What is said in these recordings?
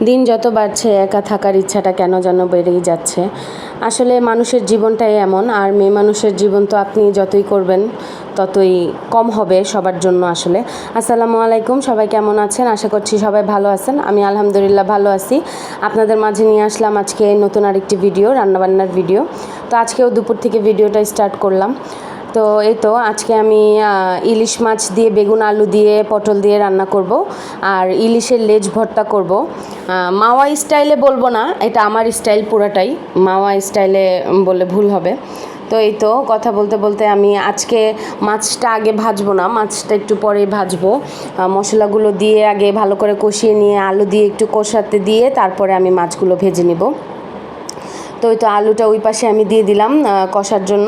দিন যত বাড়ছে একা থাকার ইচ্ছাটা কেন যেন বেড়েই যাচ্ছে। আসলে মানুষের জীবনটাই এমন, আর মেয়ে মানুষের জীবন তো আপনি যতই করবেন ততই কম হবে সবার জন্য। আসলে আসসালামু আলাইকুম, সবাই কেমন আছেন? আশা করছি সবাই ভালো আছেন। আমি আলহামদুলিল্লাহ ভালো আছি। আপনাদের মাঝে নিয়ে আসলাম আজকে নতুন আরেকটি ভিডিও, রান্নাবান্নার ভিডিও। তো আজকেও দুপুর থেকে ভিডিওটা স্টার্ট করলাম। তো এই তো আজকে আমি ইলিশ মাছ দিয়ে বেগুন আলু দিয়ে পটল দিয়ে রান্না করব, আর ইলিশের লেজ ভর্তা করব। মাওয়া স্টাইলে বলবো না, এটা আমার স্টাইল পুরাটাই। মাওয়া স্টাইলে বললে ভুল হবে। তো এই তো কথা বলতে বলতে আমি আজকে মাছটা আগে ভাজবো না, মাছটা একটু পরে ভাজবো। মশলাগুলো দিয়ে আগে ভালো করে কষিয়ে নিয়ে আলু দিয়ে একটু কষাতে দিয়ে তারপরে আমি মাছগুলো ভেজে নিব। তো ওই তো আলুটা ওই পাশে আমি দিয়ে দিলাম কষার জন্য,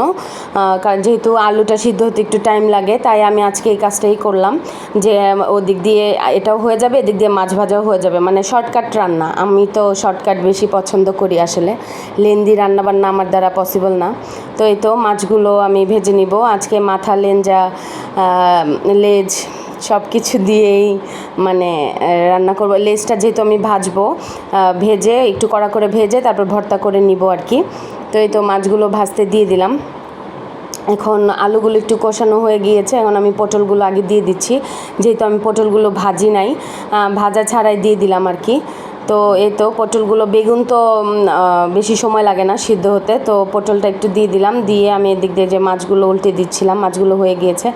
কারণ যেহেতু আলুটা সিদ্ধ হতে একটু টাইম লাগে, তাই আমি আজকে এই কাজটাই করলাম যে ওদিক দিয়ে এটাও হয়ে যাবে, এদিক দিয়ে মাছ ভাজাও হয়ে যাবে, মানে শর্টকাট রান্না। আমি তো শর্টকাট বেশি পছন্দ করি, আসলে লেন্দি রান্নাবান্না আমার দ্বারা পসিবল না। তো এই তো মাছগুলো আমি ভেজে নিব আজকে, মাথা লেঞ্জা লেজ সব কিছু দিয়েই মানে রান্না করবো। লেজটা যেহেতু আমি ভাজবো, ভেজে একটু কড়া করে ভেজে তারপর ভর্তা করে নিব আর কি। তো এই তো মাছগুলো ভাজতে দিয়ে দিলাম। এখন আলুগুলো একটু কষানো হয়ে গিয়েছে, এখন আমি পটলগুলো আগে দিয়ে দিচ্ছি, যেহেতু আমি পটলগুলো ভাজি নাই, ভাজা ছাড়াই দিয়ে দিলাম আর কি। তো এই তো পটলগুলো, বেগুন তো বেশি সময় লাগে না সিদ্ধ হতে, তো পটলটা একটু দিয়ে দিলাম, দিয়ে আমি এদিক দিয়ে যে মাছগুলো উল্টে দিচ্ছিলাম, মাছগুলো হয়ে গিয়েছে।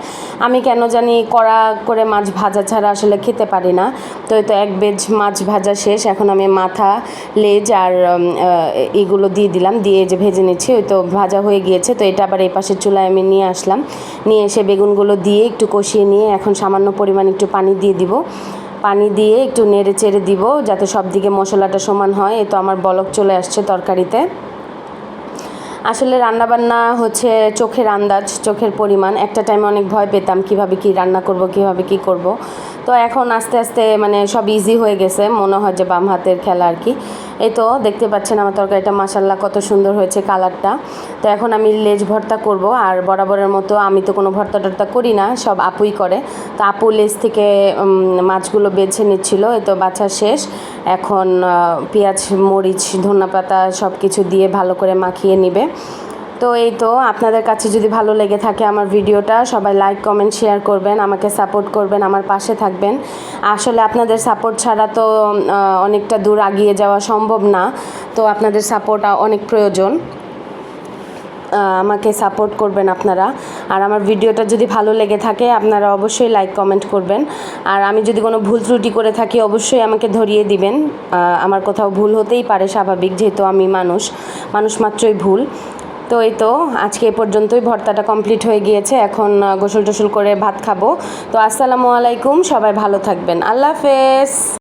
আমি কেন জানি কড়া করে মাছ ভাজা ছাড়া আসলে খেতে পারি না। তো এই তো এক বেজ মাছ ভাজা শেষ, এখন আমি মাথা লেজ আর এগুলো দিয়ে দিলাম, দিয়ে যে ভেজে নিচ্ছি। ওই তো ভাজা হয়ে গিয়েছে, তো এটা আবার এই পাশের চুলায় আমি নিয়ে আসলাম, নিয়ে এসে বেগুনগুলো দিয়ে একটু কষিয়ে নিয়ে এখন সামান্য পরিমাণ একটু পানি দিয়ে দিব। পানি দিয়ে একটু নেড়ে চেড়ে দিব যাতে সব দিকে মশলাটা সমান হয়। এ তো আমার বলক চলে আসছে তরকারিতে। আসলে রান্নাবান্না হচ্ছে চোখের আন্দাজ, চোখের পরিমাণ। একটা টাইমে অনেক ভয় পেতাম কীভাবে কী রান্না করব, কীভাবে কী করব। তো এখন আস্তে আস্তে মানে সব ইজি হয়ে গেছে, মনে হয় যে বাম হাতের খেলা আর কি। এই তো দেখতে পাচ্ছেন আমার তরকারিটা মাশাল্লাহ কত সুন্দর হয়েছে কালারটা। তো এখন আমি লেজ ভর্তা করব, আর বরাবরের মতো আমি তো কোনো ভর্তা টর্তা করি না, সব আপুই করে। তো আপু লেজ থেকে মাছগুলো বেছে নিচ্ছিল, এই তো বাছা শেষ। এখন পেঁয়াজ মরিচ ধনেপাতা সব কিছু দিয়ে ভালো করে মাখিয়ে নিবে। তো এই তো আপনাদের কাছে যদি ভালো লেগে থাকে আমার ভিডিওটা, সবাই লাইক কমেন্ট শেয়ার করবেন, আমাকে সাপোর্ট করবেন, আমার পাশে থাকবেন। আসলে আপনাদের সাপোর্ট ছাড়া তো অনেকটা দূর এগিয়ে যাওয়া সম্ভব না, তো আপনাদের সাপোর্ট অনেক প্রয়োজন। আমাকে সাপোর্ট করবেন আপনারা। আর আমার ভিডিওটা যদি ভালো লেগে থাকে আপনারা অবশ্যই লাইক কমেন্ট করবেন। আর আমি যদি কোনো ভুল ত্রুটি করে থাকি অবশ্যই আমাকে ধরিয়ে দিবেন। আমার কোথাও ভুল হতেই পারে, স্বাভাবিক, যেহেতু আমি মানুষ মাত্রই ভুল। তো এই তো আজকে এ পর্যন্তই, ভর্তাটা কমপ্লিট হয়ে গিয়েছে, এখন গোসল টোসল করে ভাত খাবো। তো আসসালামু আলাইকুম, সবাই ভালো থাকবেন, আল্লাহ হাফেজ।